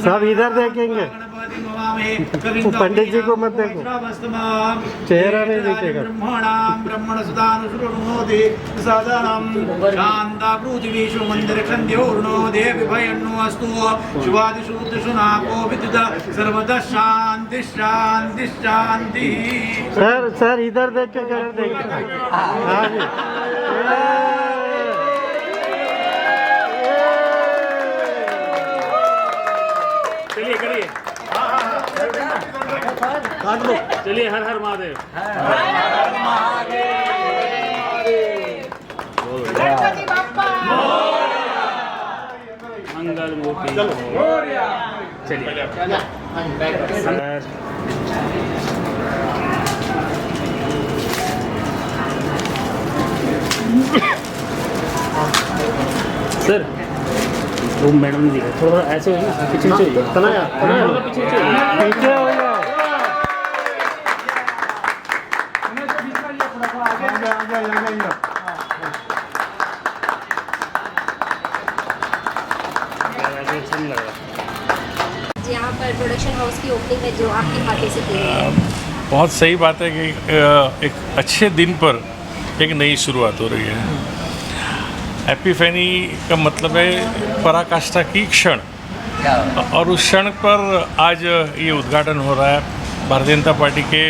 सब इधर देखेंगे, पंडित जी को मत देखो, चेहरा नहीं देखेगा। ब्रह्मण सुदानुसुरोदे सदानम शांता पृथ्वी मंदिर खंद्योर्नो देवभयन्नो अस्तु शुभादिशुद्धशुनाको विद्युत सर्वदा शांति शांति शांति। सर इधर देख के कर देंगे। हाँ जी, चलिए करिए, काट लो, चलिए। हर हर महादेव। गणपति बप्पा मंगल मूर्ति। चलिए सर, वो मैडम जी थोड़ा ऐसे हो ना, पीछे पीछे पीछे हो जाओ। यहाँ पर प्रोडक्शन हाउस की ओपनिंग है जो आपके हाथों से की है। बहुत सही बात है कि एक अच्छे दिन पर एक नई शुरुआत हो रही है। एपिफेनी का मतलब है पराकाष्ठा की क्षण, और उस क्षण पर आज ये उद्घाटन हो रहा है। भारतीय जनता पार्टी के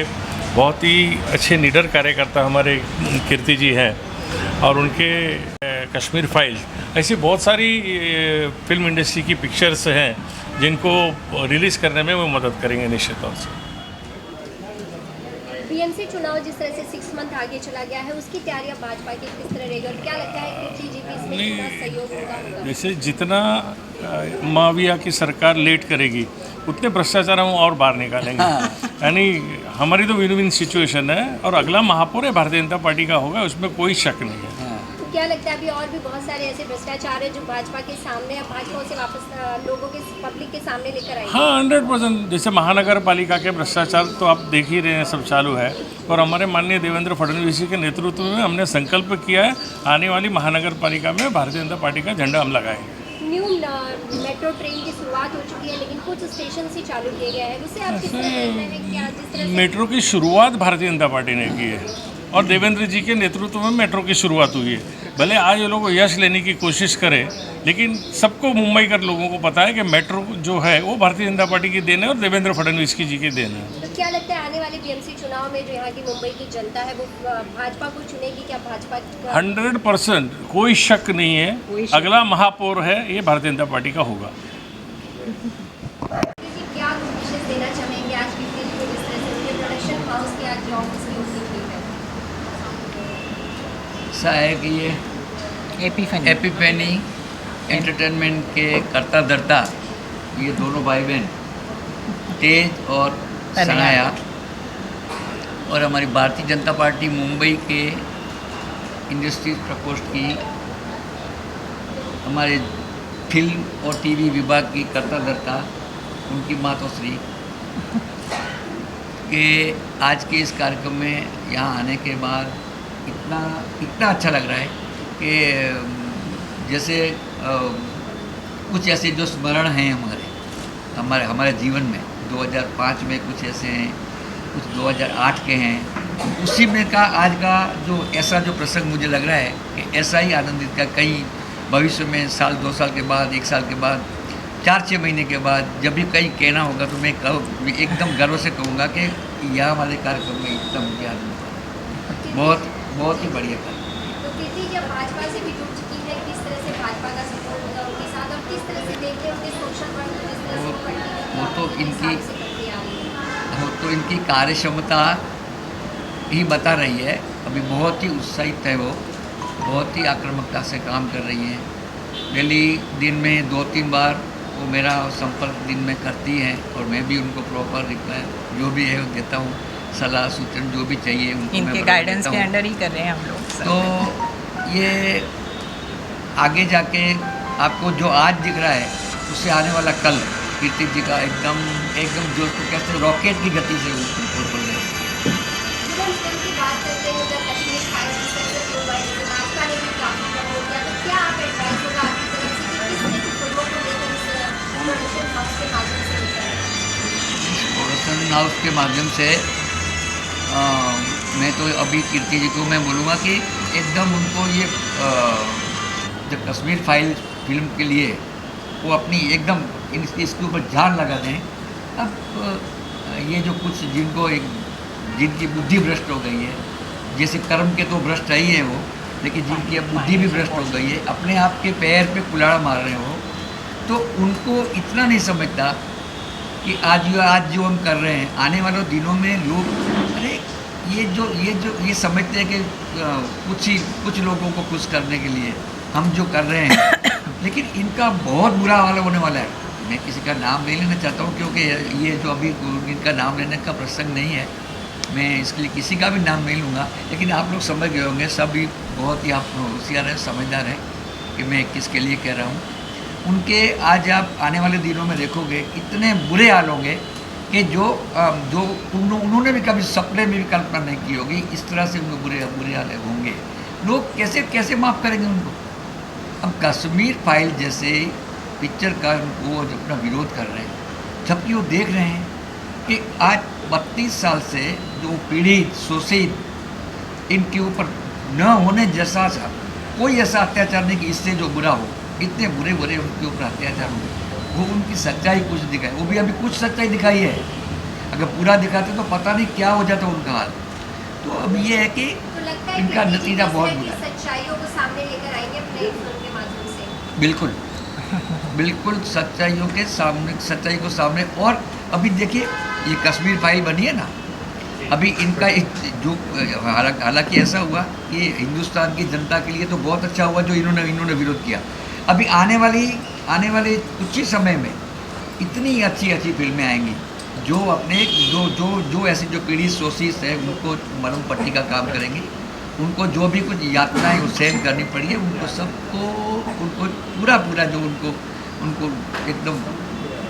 बहुत ही अच्छे निडर कार्यकर्ता हमारे कीर्ति जी हैं, और उनके कश्मीर फाइल्स ऐसी बहुत सारी फिल्म इंडस्ट्री की पिक्चर्स हैं जिनको रिलीज़ करने में वो मदद करेंगे निश्चित तौर से। बीएमसी चुनाव जिस तरह से 6 मंथ आगे चला गया है, उसकी तैयारियां भाजपा की किस तरह रहेगी और क्या लगता है कि टीजीपी इसमें कितना सहयोग होगा? जैसे जितना माविया की सरकार लेट करेगी उतने भ्रष्टाचार हम और बाहर निकालेंगे। यानी हमारी तो विन विन सिचुएशन है, और अगला महापौर है भारतीय जनता पार्टी का होगा, उसमें कोई शक नहीं है। तो क्या लगता है अभी और भी बहुत सारे ऐसे भ्रष्टाचार है जो भाजपा के सामने, भाजपा से वापस लोगों के पब्लिक के सामने लेकर आएंगे? हाँ, 100%। जैसे महानगर पालिका के भ्रष्टाचार तो आप देख ही रहे हैं, सब चालू है। और हमारे माननीय देवेंद्र फडणवीस जी के नेतृत्व में हमने संकल्प किया है, आने वाली महानगर पालिका में भारतीय जनता पार्टी का झंडा हम लगाएंगे। न्यू मेट्रो ट्रेन की शुरुआत हो चुकी है, लेकिन कुछ स्टेशन ही चालू किए गए हैं, उससे आप किस तरह देखते हैं कि आज जिस तरह से मेट्रो की शुरुआत भारतीय जनता पार्टी ने की है, और देवेंद्र जी के नेतृत्व में मेट्रो की शुरुआत हुई है। भले आज ये लोग यश लेने की कोशिश करें, लेकिन सबको मुंबई कर लोगों को पता है कि मेट्रो जो है वो भारतीय जनता पार्टी की देन है और देवेंद्र फडणवीस की जी की देन है। तो क्या लगता है आने वाले बीएमसी चुनाव में जो यहाँ की मुंबई की जनता है वो भाजपा को चुनेगी? क्या भाजपा 100% कोई शक नहीं है, अगला महापौर है ये भारतीय जनता पार्टी का होगा। क्या विशेष देना चाहेंगे आज की फिल्म को, जिस तरह से उनके प्रोडक्शन हाउस के आज जॉब की ओपनिंग की है? ऐसा है कि ये एपिफेनी एंटरटेनमेंट के कर्ता धर्ता ये दोनों भाई बहन तेज और सनाया, और हमारी भारतीय जनता पार्टी मुंबई के इंडस्ट्रीज प्रकोष्ठ की हमारे फिल्म और टीवी विभाग की कर्ता धर्ता उनकी मातोश्री के आज के इस कार्यक्रम में यहाँ आने के बाद इतना अच्छा लग रहा है कि जैसे कुछ ऐसे जो स्मरण हैं हमारे जीवन में 2005 में कुछ ऐसे हैं, कुछ 2008 के हैं, उसी में का आज का जो ऐसा जो प्रसंग मुझे लग रहा है कि ऐसा ही आनंदित का कहीं भविष्य में साल 2 साल के बाद 1 साल के बाद 4-6 महीने के बाद जब भी कहीं कहना होगा तो मैं एकदम गर्व से कहूँगा कि यहाँ वाले कार्यक्रम में इतना मुझे आनंद हुआ। बहुत ही बढ़िया कार्यक्रम। तो कीर्ति जब भाजपा से भी जुड़ चुकी है, किस तरह से भाजपा का सपोर्ट होगा उनके साथ और किस तरह से देखते हैं उनके सोशल वर्क जिस तरह से वो तो इनकी कार्यक्षमता ही बता रही है। अभी बहुत ही उत्साहित है, वो बहुत ही आक्रामकता से काम कर रही हैं। डेली दिन में 2-3 बार वो मेरा संपर्क दिन में करती हैं, और मैं भी उनको प्रॉपर रिप्लाई जो भी है वो देता हूँ, सलाह सूचन जो भी चाहिए उनको इनके गाइडेंस के अंडर ही कर रहे हैं हम लोग। तो ये आगे जाके आपको जो आज दिख रहा है उससे आने वाला कल कीर्ति जी का एकदम जो उसको कहते हैं रॉकेट की गति से ऊपर बढ़ जाए। की बात करते हैं जब कश्मीर फाइल्स की तरह से भाजपा ने भी काफी प्रमोट किया, तो क्या आप एडवाइस होगा आपकी तरफ से कि किस तरह की फिल्मों को हाउस के माध्यम से मैं तो अभी कीर्ति जी को मैं बोलूँगा कि एकदम उनको ये जो कश्मीर फाइल फिल्म के लिए वो अपनी एकदम इसके ऊपर जान लगा दें। अब ये जो कुछ जिनकी बुद्धि भ्रष्ट हो गई है, जैसे कर्म के तो भ्रष्ट ही है वो, लेकिन जिनकी अब बुद्धि भी भ्रष्ट हो गई है, अपने आप के पैर पे कुल्हाड़ा मार रहे हो, तो उनको इतना नहीं समझता कि आज जो हम कर रहे हैं, आने वाले दिनों में लोग अरे ये समझते हैं कि कुछ लोगों को खुश करने के लिए हम जो कर रहे हैं, लेकिन इनका बहुत बुरा हाल होने वाला है। मैं किसी का नाम नहीं लेना चाहता हूँ, क्योंकि ये जो अभी इनका नाम लेने का प्रसंग नहीं है, मैं इसके लिए किसी का भी नाम नहीं लूँगा, लेकिन आप लोग समझ गए होंगे, सभी बहुत ही आप होशियार हैं, समझदार हैं कि मैं किसके लिए कह रहा हूँ। उनके आज आप आने वाले दिनों में देखोगे इतने बुरे हाल होंगे कि जो उन्होंने भी कभी सपने में भी कल्पना नहीं की होगी, इस तरह से उनको बुरे हाल होंगे। लोग कैसे माफ़ करेंगे उनको? अब कश्मीर फाइल जैसे पिक्चर का वो अपना विरोध कर रहे हैं, जबकि वो देख रहे हैं कि आज 32 साल से जो पीड़ित शोषित इनके ऊपर न होने जैसा कोई ऐसा अत्याचार नहीं कि इससे जो बुरा हो, इतने बुरे उनके ऊपर अत्याचार हो, वो उनकी सच्चाई कुछ दिखाई, वो भी अभी कुछ सच्चाई दिखाई है। अगर पूरा दिखाते तो पता नहीं क्या हो जाता उनका हाल। तो अब ये है कि इनका नतीजा बहुत बुरा है। सच्चाइयों को सामने लेकर आएंगे अपने फिल्म के माध्यम से। बिल्कुल सच्चाई को सामने। और अभी देखिए ये कश्मीर फाइल बनी है ना, अभी इनका जो हालांकि ऐसा हुआ कि हिंदुस्तान की जनता के लिए तो बहुत अच्छा हुआ जो इन्होंने विरोध किया। अभी आने वाले कुछ ही समय में इतनी अच्छी फिल्में आएंगी जो अपने जो ऐसी जो पीड़ित शोषित है उनको मलहम पट्टी का काम करेंगी, उनको जो भी कुछ यातनाएं सहन करनी पड़ी है उनको पूरा जो उनको एकदम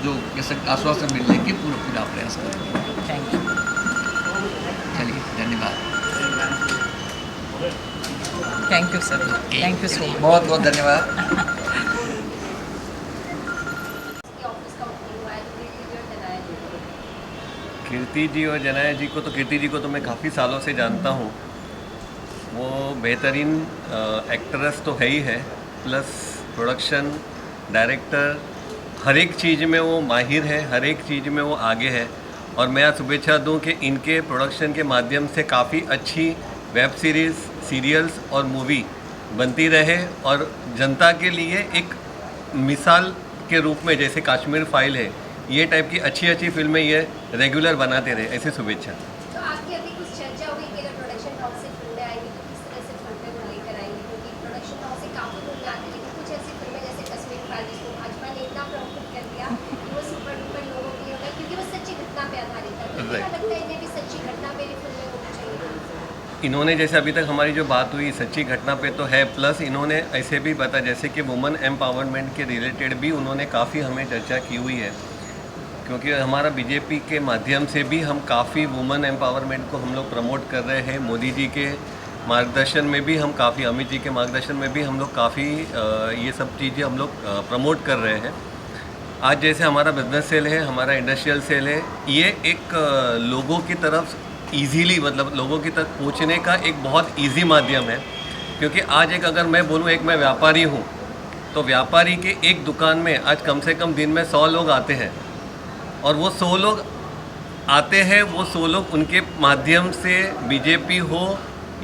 जो कैसे आश्वासन मिलने के पूरा प्रयास करेंगे। Thank you. चलिए धन्यवाद। Thank you sir, thank you so much. बहुत धन्यवाद। कीर्ति जी और जनाया जी को तो मैं काफ़ी सालों से जानता हूँ। वो बेहतरीन एक्ट्रेस तो है ही है, प्लस प्रोडक्शन डायरेक्टर, हर एक चीज़ में वो माहिर है, हर एक चीज़ में वो आगे है। और मैं आज शुभेच्छा दूँ कि इनके प्रोडक्शन के माध्यम से काफ़ी अच्छी वेब सीरीज़, सीरियल्स और मूवी बनती रहे और जनता के लिए एक मिसाल के रूप में, जैसे कश्मीर फाइल है, ये टाइप की अच्छी फिल्में ये रेगुलर बनाते रहे। ऐसी शुभेच्छा। तो आपकी अभी कुछ चर्चा हुई कि अगर प्रोडक्शन हाउस से फिल्में आएंगी तो किस तरह से फिल्में वो लेकर आएंगे, क्योंकि प्रोडक्शन हाउस से काफ़ी फिल्में आती है, लेकिन कुछ ऐसी फिल्में जैसे कश्मीर फाइल जिसको भाजपा ने इतना प्रमोट कर दिया कि वो सुपर डुपर लोगों के लिए होगा, क्योंकि वो सच्ची घटना पे आधारित है। तो क्या लगता है इन्हें भी सच्ची घटना पे फिल्में होनी चाहिए? इन्होंने जैसे अभी तक हमारी जो बात हुई सच्ची घटना पे तो है, प्लस इन्होंने ऐसे भी बताया जैसे कि वुमेन एम्पावरमेंट के रिलेटेड भी उन्होंने काफ़ी हमें चर्चा की हुई है, क्योंकि हमारा बीजेपी के माध्यम से भी हम काफ़ी वुमेन एम्पावरमेंट को हम लोग प्रमोट कर रहे हैं। मोदी जी के मार्गदर्शन में भी हम काफ़ी, अमित जी के मार्गदर्शन में भी हम लोग काफ़ी ये सब चीज़ें हम लोग प्रमोट कर रहे हैं। आज जैसे हमारा बिजनेस सेल है, हमारा इंडस्ट्रियल सेल है, ये एक लोगों की तरफ ईजीली, मतलब लोगों की तक पहुँचने का एक बहुत ईजी माध्यम है। क्योंकि आज एक अगर मैं बोलूँ, एक मैं व्यापारी हूँ, तो व्यापारी के एक दुकान में आज कम से कम दिन में 100 लोग आते हैं, और वो 100 लोग आते हैं, वो 100 लोग उनके माध्यम से बीजेपी हो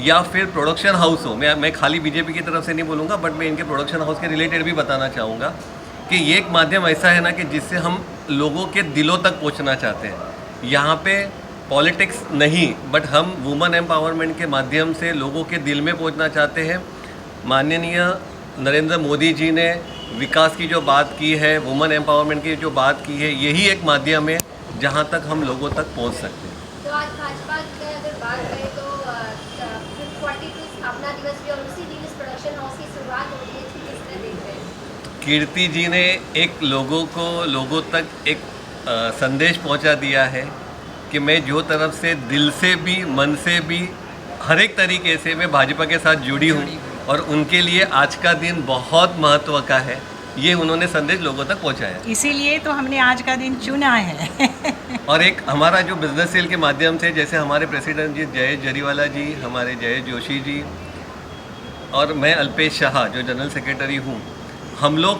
या फिर प्रोडक्शन हाउस हो, मैं खाली बीजेपी की तरफ से नहीं बोलूँगा, बट मैं इनके प्रोडक्शन हाउस के रिलेटेड भी बताना चाहूँगा कि ये एक माध्यम ऐसा है ना कि जिससे हम लोगों के दिलों तक पहुँचना चाहते हैं। यहाँ पे पॉलिटिक्स नहीं, बट हम वुमेन एम्पावरमेंट के माध्यम से लोगों के दिल में पहुँचना चाहते हैं। माननीय नरेंद्र मोदी जी ने विकास की जो बात की है, वुमेन एम्पावरमेंट की जो बात की है, यही एक माध्यम है जहां तक हम लोगों तक पहुंच सकते हैं। तो आज भाजपा की अगर बात करें तो 42 स्थापना दिवस भी और उसी दिन इस प्रोडक्शन हाउस की शुरुआत हो रही है, किस तरह देख रहे हैं? कीर्ति जी ने एक लोगों तक एक संदेश पहुंचा दिया है कि मैं जो तरफ से दिल से भी, मन से भी, हर एक तरीके से मैं भाजपा के साथ जुड़ी हूँ और उनके लिए आज का दिन बहुत महत्व का है। ये उन्होंने संदेश लोगों तक पहुंचाया। इसीलिए तो हमने आज का दिन चुना है। और एक हमारा जो बिजनेस सेल के माध्यम से, जैसे हमारे प्रेसिडेंट जी जयेश जरीवाला जी, हमारे जयेश जोशी जी और मैं अल्पेश शाह जो जनरल सेक्रेटरी हूँ, हम लोग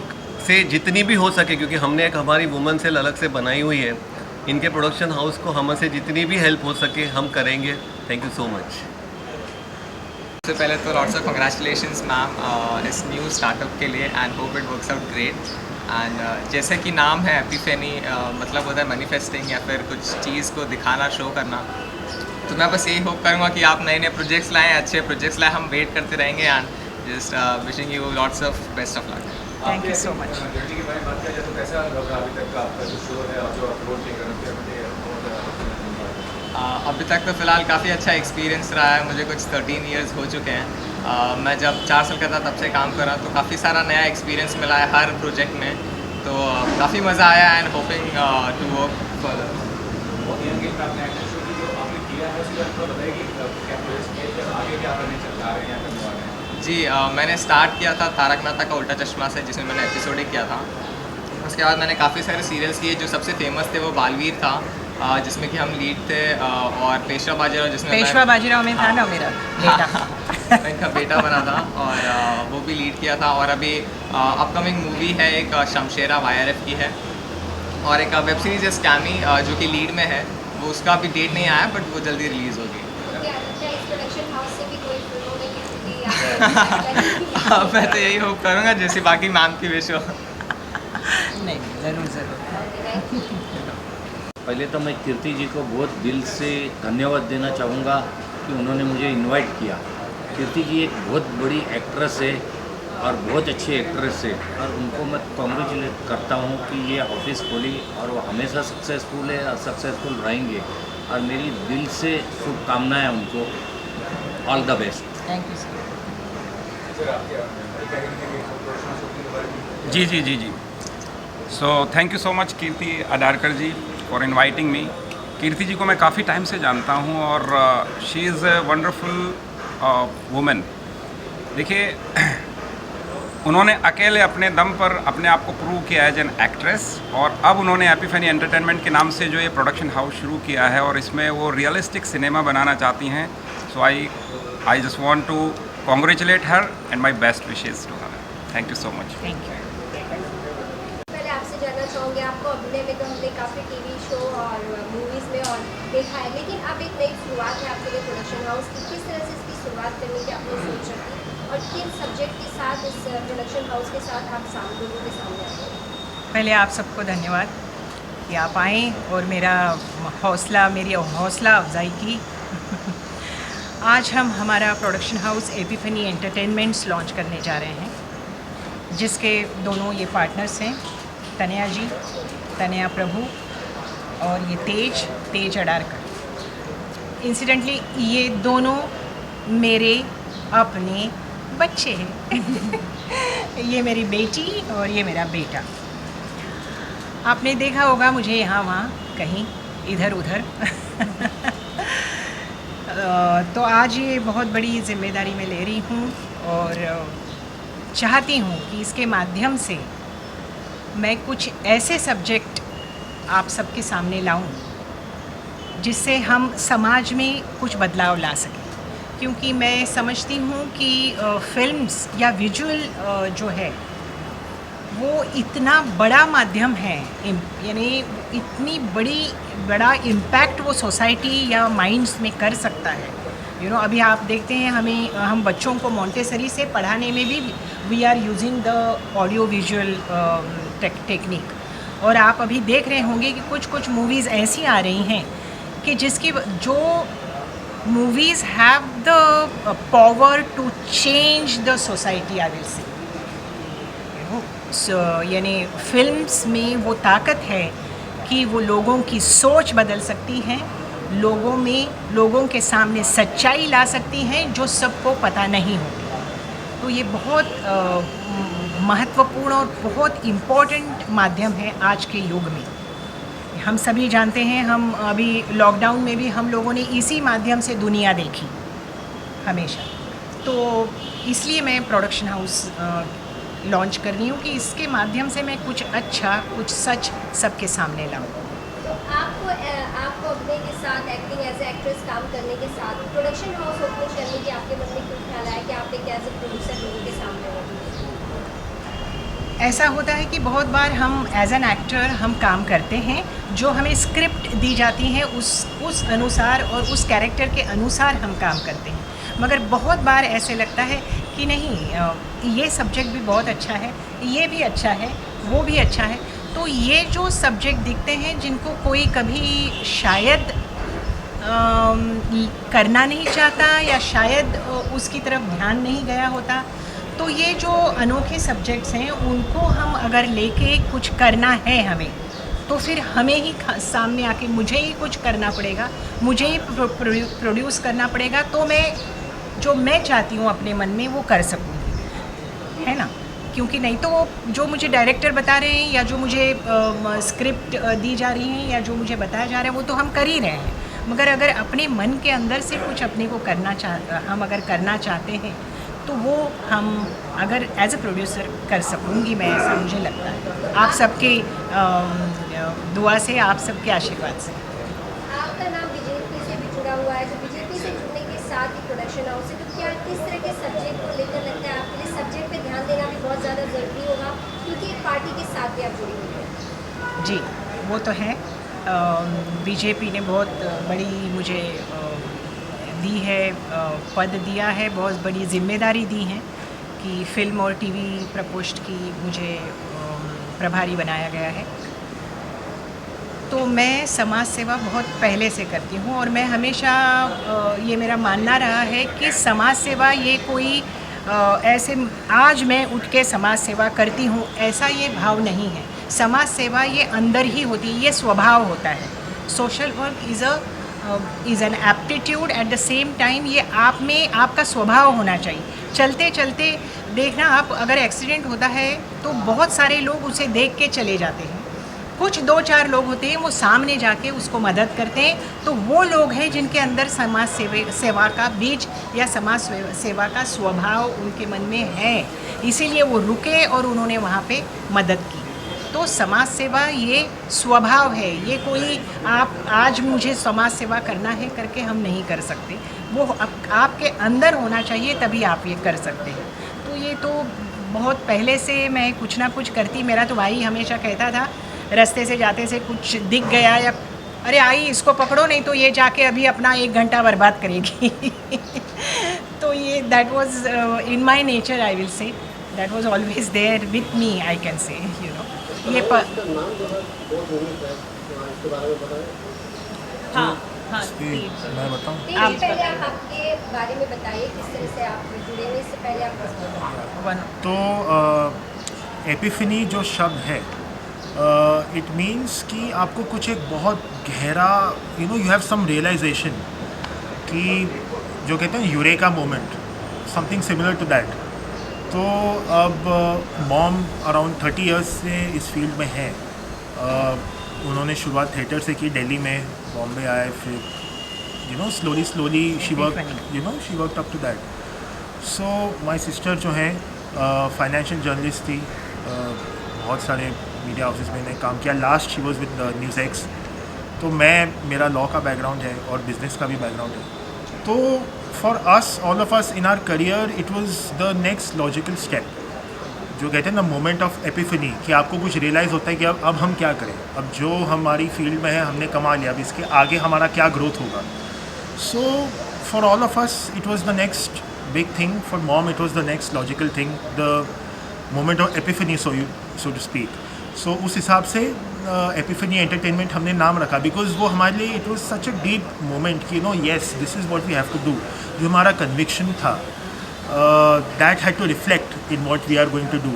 से जितनी भी हो सके, क्योंकि हमने एक हमारी वुमेन सेल अलग से बनाई हुई है, इनके प्रोडक्शन हाउस को हमसे जितनी भी हेल्प हो सके हम करेंगे। Thank you so much. सबसे पहले तो लॉट्स ऑफ कंग्रेचुलेशंस मैम इस न्यू स्टार्टअप के लिए and hope it works out great. And जैसे कि नाम है एपिफेनी, मतलब होता है मैनिफेस्टिंग या फिर कुछ चीज़ को दिखाना, शो करना। तो मैं बस यही होप करूँगा कि आप नए नए प्रोजेक्ट्स लाएँ, अच्छे प्रोजेक्ट्स लाएँ, हम वेट करते रहेंगे and just wishing you lots of best of luck. Thank you so much. अभी तक तो फ़िलहाल काफ़ी अच्छा एक्सपीरियंस रहा है मुझे, कुछ 13 इयर्स हो चुके हैं। मैं जब 4 साल का था तब से काम कर रहा, तो काफ़ी सारा नया एक्सपीरियंस मिला है हर प्रोजेक्ट में, तो काफ़ी मज़ा आया and hoping to work further. जी मैंने स्टार्ट किया था तारक मेहता का उल्टा चश्मा से, जिसमें मैंने एपिसोड ही किया था। उसके बाद मैंने काफ़ी सारे सीरियल्स किए, जो सबसे फेमस थे वो बालवीर था, जिसमें कि हम लीड थे, और पेशवा बाजीराव, जिसमें पेशवा बाजीराव में था ना मेरा बेटा। मैं इनका बेटा बना था और वो भी लीड किया था। और अभी अपकमिंग मूवी है एक शमशेरा YRF की है, और एक वेब सीरीज है स्कैमी जो कि लीड में है, वो उसका अभी डेट नहीं आया बट वो जल्दी रिलीज़ होगी। मैं तो यही होप करूँगा जैसे बाकी मैम की विश हो। नहीं, ज़रूर ज़रूर। पहले तो मैं कीर्ति जी को बहुत दिल से धन्यवाद देना चाहूँगा कि उन्होंने मुझे इनवाइट किया। कीर्ति जी एक बहुत बड़ी एक्ट्रेस है और बहुत अच्छी एक्ट्रेस है, और उनको मैं कॉन्ग्रेचुलेट करता हूँ कि ये ऑफिस खोली और वो हमेशा सक्सेसफुल है और सक्सेसफुल रहेंगे, और मेरी दिल से शुभकामनाएं उनको। All the best. Thank you sir. जी जी जी जी so thank you so much Kirti Adarkar ji for inviting me. Kirti ji को मैं काफ़ी टाइम से जानता हूँ और she is a wonderful women. देखिए, उन्होंने अकेले अपने दम पर अपने आप को प्रूव किया एज एन एक्ट्रेस, और अब उन्होंने एपिफेनी एंटरटेनमेंट के नाम से जो ये प्रोडक्शन हाउस शुरू किया है, और इसमें वो रियलिस्टिक सिनेमा बनाना चाहती हैं। So I just want to congratulate her and my best wishes to her. Thank you so much. Thank you. पहले आपसे जानना चाहूँगी, आपको अभिनय में तो हमने काफ़ी टीवी शो और मूवीज़ में और देखा है, लेकिन अब एक नई शुरुआत है आपके लिए प्रोडक्शन हाउस की। किस तरह से इसकी शुरुआत करने की आपने सोच रखी, और किन सब्जेक्ट के साथ इस प्रोडक्शन हाउस के साथ आप लोगों के सामने आते हैं? पहले आप सबको धन्यवाद कि आप आए और मेरी हौसला अफजाई की। आज हम हमारा production house epiphany entertainments launch करने जा रहे हैं, जिसके दोनों ये पार्टनर्स हैं, तनया जी, तनया प्रभु, और ये तेज अडारकर। इंसिडेंटली ये दोनों मेरे अपने बच्चे हैं। ये मेरी बेटी और ये मेरा बेटा। आपने देखा होगा मुझे यहाँ वहाँ कहीं इधर उधर। तो आज ये बहुत बड़ी जिम्मेदारी मैं ले रही हूँ, और चाहती हूँ कि इसके माध्यम से मैं कुछ ऐसे सब्जेक्ट आप सबके सामने लाऊं जिससे हम समाज में कुछ बदलाव ला सकें। क्योंकि मैं समझती हूँ कि फिल्म्स या विजुअल जो है वो इतना बड़ा माध्यम है, यानी इतनी बड़ा इम्पैक्ट वो सोसाइटी या माइंड्स में कर सकता है। अभी आप देखते हैं हम बच्चों को मोंटेसरी से पढ़ाने में भी we are using the audio visual technique, और आप अभी देख रहे होंगे कि कुछ मूवीज़ ऐसी आ रही हैं कि जो movies have the power to change the society, I will say. यानी फिल्म्स में वो ताकत है कि वो लोगों की सोच बदल सकती हैं, लोगों के सामने सच्चाई ला सकती हैं जो सबको पता नहीं होती। तो ये बहुत महत्वपूर्ण और बहुत इम्पोर्टेंट माध्यम है आज के युग में। हम सभी जानते हैं, हम अभी लॉकडाउन में भी हम लोगों ने इसी माध्यम से दुनिया देखी हमेशा। तो इसलिए मैं प्रोडक्शन हाउस लॉन्च कर रही हूँ कि इसके माध्यम से मैं कुछ अच्छा, कुछ सच सबके सामने लाऊँ। तो आपको अपने के साथ एक्टिंग एज ए एक्ट्रेस काम करने के साथ प्रोडक्शन हाउस ओपनिंग करने की आपके मन में क्यों ख्याल आया कि आप एक एज ए प्रोड्यूसर लोगों के सामने हो? ऐसा होता है कि बहुत बार हम एज एन एक्टर हम काम करते हैं, जो हमें स्क्रिप्ट दी जाती है उस अनुसार और उस कैरेक्टर के अनुसार हम काम करते हैं, मगर बहुत बार ऐसे लगता है कि नहीं, ये सब्जेक्ट भी बहुत अच्छा है, ये भी अच्छा है, वो भी अच्छा है। तो ये जो सब्जेक्ट दिखते हैं जिनको कोई कभी शायद करना नहीं चाहता या शायद उसकी तरफ ध्यान नहीं गया होता, तो ये जो अनोखे सब्जेक्ट्स हैं उनको हम अगर लेके कुछ करना है हमें, तो फिर हमें ही सामने आके मुझे ही कुछ करना पड़ेगा, मुझे ही प्रोड्यूस करना पड़ेगा, तो जो मैं चाहती हूँ अपने मन में वो कर सकूँगी, है ना। क्योंकि नहीं तो जो मुझे डायरेक्टर बता रहे हैं या जो मुझे स्क्रिप्ट दी जा रही हैं या जो मुझे बताया जा रहा है वो तो हम कर ही रहे हैं, मगर अगर अपने मन के अंदर से कुछ अपने को हम अगर करना चाहते हैं तो वो हम अगर एज ए प्रोड्यूसर कर सकूँगी मैं, ऐसा मुझे लगता है, आप सबके दुआ से, आप सबके आशीर्वाद से। आपका नाम बीजेपी से भी जुड़ा हुआ है, तो बीजेपी से जुड़ने के साथ ही प्रोडक्शन हाउस से, तो क्या किस तरह के सब्जेक्ट को लेकर लगता है आपके लिए सब्जेक्ट पे ध्यान देना भी बहुत ज़्यादा ज़रूरी होगा, क्योंकि एक पार्टी के साथ भी आप जुड़ी हुई हैं? जी, वो तो है। बीजेपी ने बहुत बड़ी मुझे दी है, पद दिया है, बहुत बड़ी जिम्मेदारी दी है कि फ़िल्म और टीवी प्रकोष्ठ की मुझे प्रभारी बनाया गया है। तो मैं समाज सेवा बहुत पहले से करती हूँ और मैं हमेशा ये मेरा मानना रहा है कि समाज सेवा ये कोई ऐसे आज मैं उठ के समाज सेवा करती हूँ ऐसा ये भाव नहीं है। समाज सेवा ये अंदर ही होती है, ये स्वभाव होता है। Social work is an aptitude, at the same time ये आप में आपका स्वभाव होना चाहिए। चलते चलते देखना, आप अगर एक्सीडेंट होता है तो बहुत सारे लोग उसे देख के चले जाते हैं, कुछ 2-4 लोग होते हैं वो सामने जाके उसको मदद करते हैं, तो वो लोग हैं जिनके अंदर समाज सेवा का बीज या समाज सेवा का स्वभाव उनके मन में है, इसीलिए वो रुके और उन्होंने वहाँ पे मदद की। तो समाज सेवा ये स्वभाव है, ये कोई आप आज मुझे समाज सेवा करना है करके हम नहीं कर सकते, वो आपके अंदर होना चाहिए तभी आप ये कर सकते हैं। तो ये तो बहुत पहले से मैं कुछ ना कुछ करती। मेरा तो भाई हमेशा कहता था, रास्ते से जाते से कुछ दिख गया या अरे आई इसको पकड़ो नहीं तो ये जाके अभी अपना 1 घंटा बर्बाद करेगी तो ये that was in my nature, I will say that was always there with me, I can say, you know. ये हाँ हाँ, मैं बताऊँ? पहले आप आपके बारे में बताइए, किस तरह से आप जुड़े हुए, इससे पहले आप तो एपिफनी जो शब्द है, इट मीन्स कि आपको कुछ एक बहुत गहरा यू हैव सम रियलाइजेशन कि जो कहते हैं eureka moment, something similar to that. तो अब मॉम अराउंड 30 इयर्स से इस फील्ड में है। उन्होंने शुरुआत थिएटर से की, दिल्ली में, बॉम्बे आए, फिर slowly she work up to that. So my sister जो है फाइनेंशियल जर्नलिस्ट थी, बहुत सारे मीडिया हाउसेस में ने काम किया। Last she was with news x. तो मेरा लॉ का बैकग्राउंड है और बिजनेस का भी बैकग्राउंड है। तो for us, all of us in our career, it was the next logical step, जो कहते हैं ना मोमेंट ऑफ एपिफनी, कि आपको कुछ रियलाइज़ होता है कि अब हम क्या करें, अब जो हमारी फील्ड में है हमने कमा लिया, अब इसके आगे हमारा क्या ग्रोथ होगा। So for all of us it was the next big thing, for mom it was the next logical thing, the moment of epiphany, so to speak. So उस हिसाब से एपिफनी एंटरटेनमेंट हमने नाम रखा, बिकॉज वो हमारे लिए it was such a deep moment कि yes this is what we have to do. जो हमारा कन्विक्शन था, that had to reflect in what we are going to do.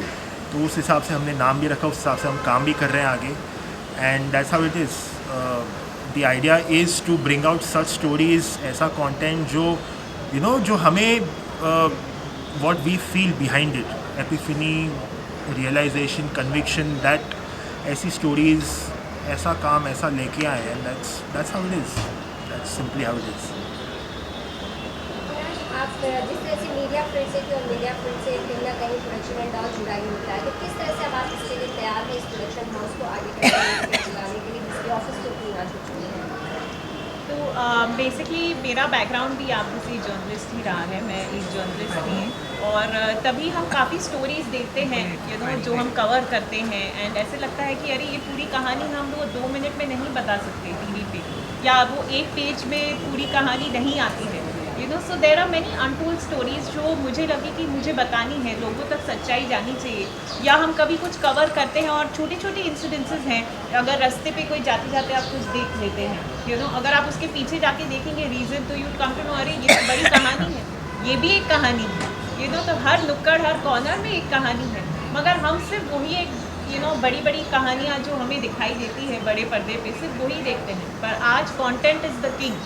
तो उस हिसाब से हमने नाम भी रखा, उस हिसाब से हम काम भी कर रहे हैं आगे, and that's how it is. The idea is to bring out such stories, ऐसा कॉन्टेंट जो जो हमें what we feel behind it, epiphany, realisation, conviction, that ऐसी स्टोरीज़, ऐसा काम ऐसा लेके आए, and that's how it is, that's simply how it is. आप जिस तरह से मीडिया फील्ड से थी और मीडिया फील्ड से कहीं ना कहीं प्रोडक्शन एंड ऑल जुड़ा ही होता है, तो किस तरह से अब आप इसके लिए तैयार है इस प्रोडक्शन हाउस को आगे चलाने के लिए, जिसके ऑफिस को पूरा चुकी है? तो बेसिकली मेरा बैकग्राउंड भी आप जैसे जर्नलिस्ट ही रहा है, मैं एक जर्नलिस्ट थी और तभी हम काफ़ी स्टोरीज़ देखते हैं जो हम कवर करते हैं एंड ऐसे लगता है कि अरे ये पूरी कहानी हम वो 2 मिनट में नहीं बता सकते टीवी पे, या वो एक पेज में पूरी कहानी नहीं आती है, so there are many untold stories जो मुझे लगी कि मुझे बतानी है, लोगों तक सच्चाई जानी चाहिए। या हम कभी कुछ कवर करते हैं और छोटी छोटी इंसिडेंसेस हैं, अगर रास्ते पे कोई जाते जाते आप कुछ देख लेते हैं, अगर आप उसके पीछे जाके देखेंगे रीज़न, तो यू कम टू नो अरे ये तो बड़ी कहानी है, ये भी एक कहानी है, तो हर नुक्कड़ हर कॉर्नर में एक कहानी है। मगर हम सिर्फ वही एक बड़ी बड़ी कहानियाँ जो हमें दिखाई देती है बड़े पर्दे पे, सिर्फ वही देखते हैं। पर आज कंटेंट इज़ द किंग,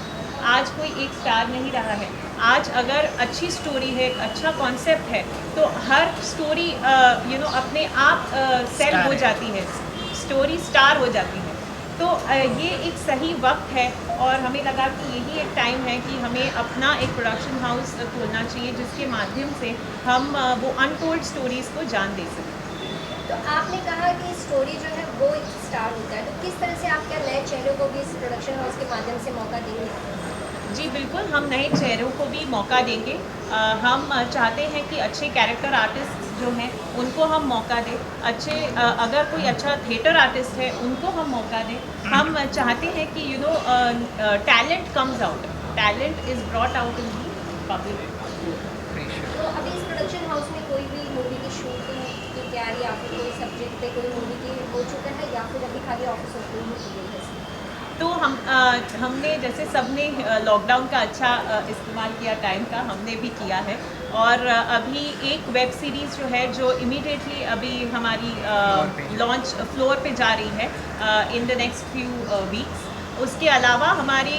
आज कोई एक स्टार नहीं रहा है। आज अगर अच्छी स्टोरी है, अच्छा कॉन्सेप्ट है, तो हर स्टोरी अपने आप सेल हो जाती है, स्टोरी स्टार हो जाती है। तो ये एक सही वक्त है और हमें लगा कि यही एक टाइम है कि हमें अपना एक प्रोडक्शन हाउस खोलना चाहिए, जिसके माध्यम से हम वो अनटोल्ड स्टोरीज़ को जान दे सकें। तो आपने कहा कि स्टोरी जो है वो एक स्टार होता है, तो किस तरह से आप क्या नए चेहरों को भी इस प्रोडक्शन हाउस के माध्यम से मौका देंगे? जी बिल्कुल, हम नए चेहरों को भी मौका देंगे। हम चाहते हैं कि अच्छे कैरेक्टर आर्टिस्ट जो हैं उनको हम मौका दें, अगर कोई अच्छा थिएटर आर्टिस्ट है उनको हम मौका दें। हम चाहते हैं कि talent comes out, talent is brought out in the public. तो अभी इस प्रोडक्शन हाउस में कोई भी मूवी की शूटिंग की तैयारी या फिर कोई सब्जेक्ट पे कोई मूवी की हो चुका है, या फिर अभी खाली ऑफिस ओपनिंग हो चुकी है? तो हमने जैसे सबने लॉकडाउन का अच्छा इस्तेमाल किया, टाइम का हमने भी किया है, और अभी एक वेब सीरीज़ जो है जो इमीडिएटली अभी हमारी लॉन्च फ्लोर पे जा रही है in the next few weeks. उसके अलावा हमारी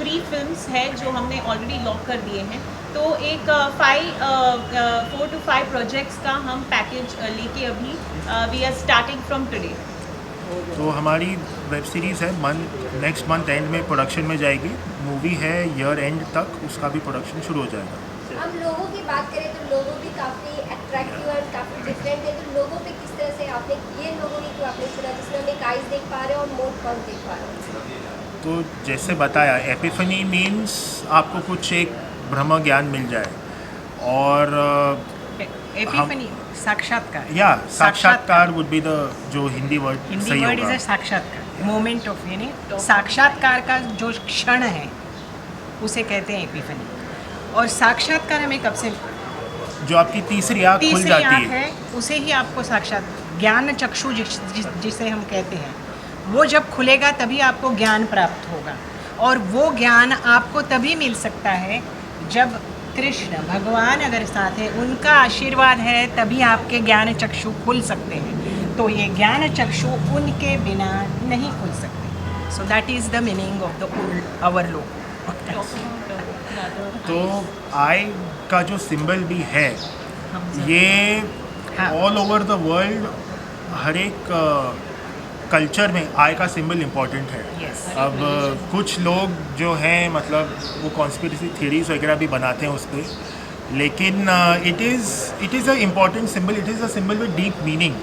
3 फिल्म्स हैं जो हमने ऑलरेडी लॉक कर दिए हैं। तो एक 4 to 5 प्रोजेक्ट्स का हम पैकेज लेके अभी we are starting from today. तो हमारी वेब सीरीज़ है नेक्स्ट मंथ एंड में प्रोडक्शन में जाएगी। मूवी है ईयर एंड तक, उसका भी प्रोडक्शन शुरू हो जाएगा। हम लोगों की बात करें तो लोगों भी काफ़ी अट्रैक्टिव और काफ़ी डिफरेंट है, तो लोगों पे किस तरह से आपने ये लोगों ने क्यों आपने चुना, जिसमें हम एक आइज देख पा रहे हैं और मोर कम देख पा रहे हैं? तो जैसे बताया, एपिफनी मीन्स आपको कुछ एक ब्रह्म ज्ञान मिल जाए, और एपिफनी साक्षात्कार, या साक्षात्कार वुड बी द जो हिंदी वर्ड इज अ साक्षात्कार, मोमेंट ऑफ साक्षात्कार का जो क्षण है उसे कहते हैं एपिफनी। और साक्षात्कार हमें कब से, जो आपकी तीसरी आँख खुल जाती है, उसे ही आपको साक्षात ज्ञान चक्षु जिसे हम कहते हैं, वो जब खुलेगा तभी आपको ज्ञान प्राप्त होगा। और वो ज्ञान आपको तभी मिल सकता है जब कृष्ण भगवान अगर साथ है, उनका आशीर्वाद है, तभी आपके ज्ञान चक्षु खुल सकते हैं। तो ये ज्ञान चक्षु उनके बिना नहीं खुल सकते। So that is the meaning of the hour low. तो आई का जो सिंबल भी है, ये ऑल ओवर द वर्ल्ड हर एक कल्चर में आई का सिंबल इम्पॉर्टेंट है। अब कुछ लोग जो हैं मतलब वो कॉन्स्पिरेसी थ्योरीज वगैरह भी बनाते हैं उस पर, लेकिन it is a important symbol, it is a symbol with deep meaning.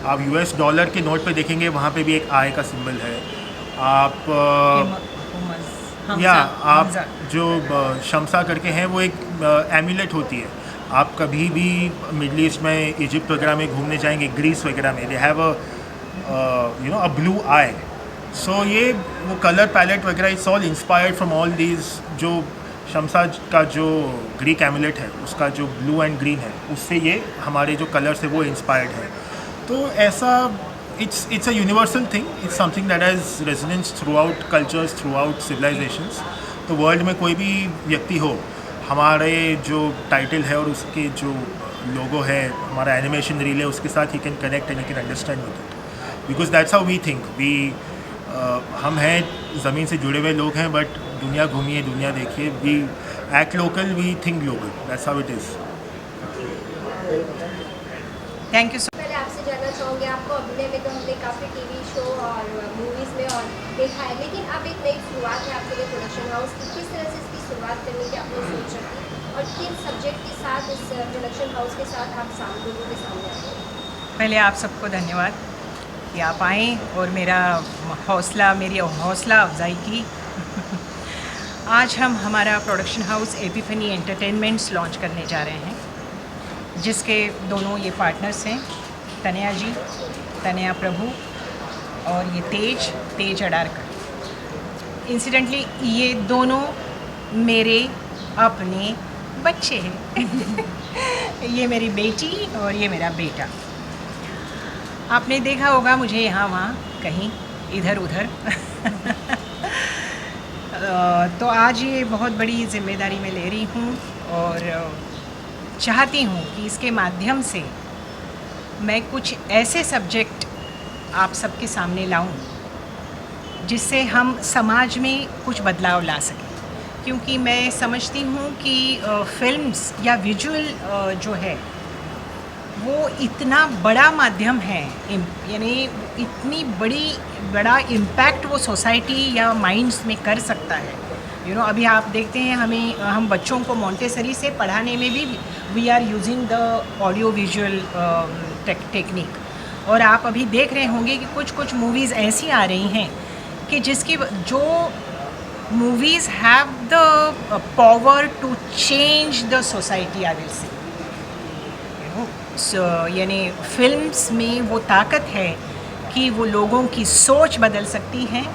आप US डॉलर के नोट पे देखेंगे, वहाँ पे भी एक आई का सिंबल है। आप आप जो शमसा करके हैं, वो एक एम्यूलेट होती है। आप कभी भी मिडल ईस्ट में, इजिप्ट वगैरह में घूमने जाएंगे, ग्रीस वगैरह में, दे हैव अ ब्लू आई। सो ये वो कलर पैलेट वगैरह, it's all inspired from all these. जो शमसा का जो ग्रीक एम्यूलेट है, उसका जो ब्लू एंड ग्रीन है, उससे ये हमारे जो कलर्स है वो इंस्पायर्ड है। तो ऐसा it's a universal thing, it's something that has resonance throughout cultures, throughout civilizations। तो वर्ल्ड में कोई भी व्यक्ति हो, हमारे जो टाइटल है और उसके जो लोगो है, हमारा एनिमेशन रील है, उसके साथ ही can connect and he can understand with it, because that's how we think. हम हैं ज़मीन से जुड़े हुए लोग हैं, बट दुनिया घूमिए, दुनिया देखिए, we act local, we think global, that's how it is. Thank you so. पहले आपसे जानना चाहूँगी, आपको अभिनय में तो हमने काफ़ी टीवी शो और मूवीज़ में और देखा है, लेकिन अब एक नई शुरुआत है आपके लिए प्रोडक्शन हाउस की, किस तरह से इसकी शुरुआत करने की आपने सोच रखी? और किन सब्जेक्ट के साथ इस प्रोडक्शन हाउस के साथ आप लोगों के सामने आए हैं? पहले आप सबको धन्यवाद कि आप आए और मेरी हौसला अफजाई की। आज हम हमारा production house Epiphany entertainments launch करने जा रहे हैं, जिसके दोनों ये पार्टनर्स हैं, तनया जी, तनया प्रभु, और ये तेज अडारकर। इंसिडेंटली ये दोनों मेरे अपने बच्चे हैं। ये मेरी बेटी और ये मेरा बेटा। आपने देखा होगा मुझे यहाँ वहाँ कहीं इधर उधर। तो आज ये बहुत बड़ी जिम्मेदारी मैं ले रही हूँ और चाहती हूँ कि इसके माध्यम से मैं कुछ ऐसे सब्जेक्ट आप सबके सामने लाऊं जिससे हम समाज में कुछ बदलाव ला सकें। क्योंकि मैं समझती हूँ कि फिल्म्स या विजुअल जो है वो इतना बड़ा माध्यम है, यानी इतनी बड़ा इम्पैक्ट वो सोसाइटी या माइंड्स में कर सकता है। अभी आप देखते हैं हम बच्चों को मोंटेसरी से पढ़ाने में भी we are using the audio visual technique. और आप अभी देख रहे होंगे कि कुछ मूवीज़ ऐसी आ रही हैं कि जो movies have the power to change the society, I will say. यानी फिल्म्स में वो ताकत है कि वो लोगों की सोच बदल सकती हैं,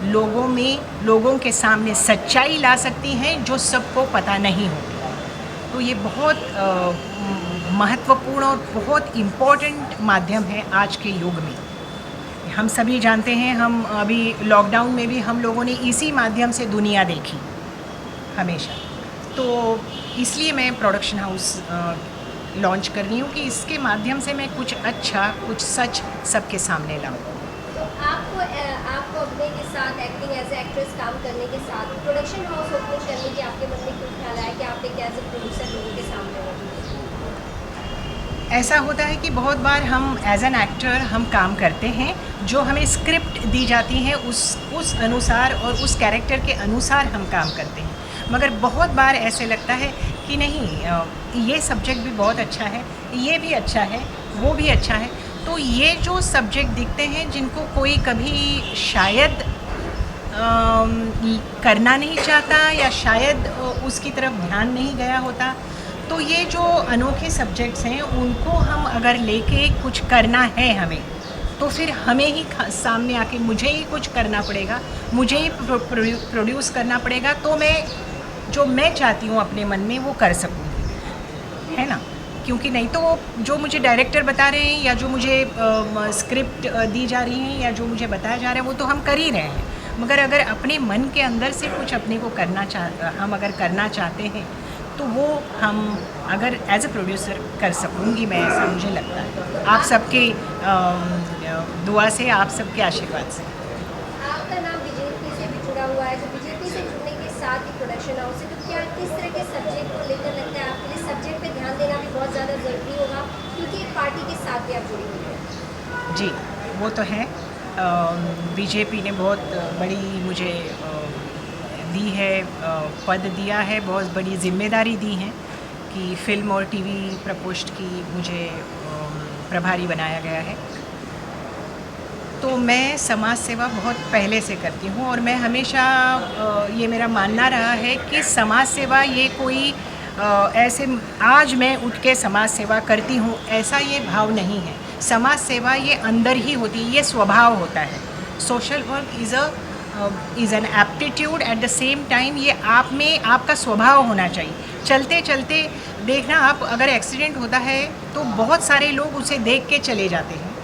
लोगों के सामने सच्चाई ला सकती हैं जो सबको पता नहीं होती। तो ये बहुत महत्वपूर्ण और बहुत इम्पोर्टेंट माध्यम है आज के युग में। हम सभी जानते हैं, हम अभी लॉकडाउन में भी हम लोगों ने इसी माध्यम से दुनिया देखी हमेशा। तो इसलिए मैं प्रोडक्शन हाउस लॉन्च कर रही हूँ कि इसके माध्यम से मैं कुछ अच्छा, कुछ सच सबके सामने लाऊँ। तो आपको अपने के साथ एक्टिंग एज ए एक्ट्रेस काम करने के साथ प्रोडक्शन हाउस ओपनिंग करने की आपके मन में क्यों ख्याल आया कि आप एक एज ए प्रोड्यूसर लोगों के सामने हो? ऐसा होता है कि बहुत बार हम एज एन एक्टर हम काम करते हैं, जो हमें स्क्रिप्ट दी जाती है उस अनुसार और उस कैरेक्टर के अनुसार हम काम करते हैं। मगर बहुत बार ऐसे लगता है कि नहीं, ये सब्जेक्ट भी बहुत अच्छा है, ये भी अच्छा है, वो भी अच्छा है। तो ये जो सब्जेक्ट दिखते हैं जिनको कोई कभी शायद करना नहीं चाहता या शायद उसकी तरफ ध्यान नहीं गया होता, तो ये जो अनोखे सब्जेक्ट्स हैं उनको हम अगर लेके कुछ करना है हमें, तो फिर हमें ही सामने आके मुझे ही कुछ करना पड़ेगा, मुझे ही प्रोड्यूस करना पड़ेगा, तो मैं चाहती हूँ अपने मन में वो कर सकूँ, है ना। क्योंकि नहीं तो जो मुझे डायरेक्टर बता रहे हैं या जो मुझे स्क्रिप्ट दी जा रही हैं या जो मुझे बताया जा रहा है वो तो हम कर ही रहे हैं, मगर अगर अपने मन के अंदर से कुछ अपने को हम अगर करना चाहते हैं तो वो हम अगर एज ए प्रोड्यूसर कर सकूँगी मैं, ऐसा मुझे लगता है। आप सबके दुआ से, आप सबके आशीर्वाद से। आपका नाम बीजेपी से भी जुड़ा हुआ है, तो बीजेपी से जुड़ने के साथ ही प्रोडक्शन हाउस है, तो क्या किस तरह के सब्जेक्ट को लेकर लगता है आपके लिए सब्जेक्ट पे ध्यान देना भी बहुत ज़्यादा ज़रूरी होगा, क्योंकि एक पार्टी के साथ भी आप जुड़ी हुई हैं? जी, वो तो है। बीजेपी ने बहुत बड़ी मुझे दी है, पद दिया है, बहुत बड़ी जिम्मेदारी दी है कि फ़िल्म और टीवी प्रकोष्ठ की मुझे प्रभारी बनाया गया है। तो मैं समाज सेवा बहुत पहले से करती हूँ और मैं हमेशा ये मेरा मानना रहा है कि समाज सेवा ये कोई ऐसे आज मैं उठ के समाज सेवा करती हूँ ऐसा ये भाव नहीं है। समाज सेवा ये अंदर ही होती है, ये स्वभाव होता है। Social work is an aptitude, at the same time ये आप में आपका स्वभाव होना चाहिए। चलते चलते देखना, आप अगर एक्सीडेंट होता है तो बहुत सारे लोग उसे देख के चले जाते हैं,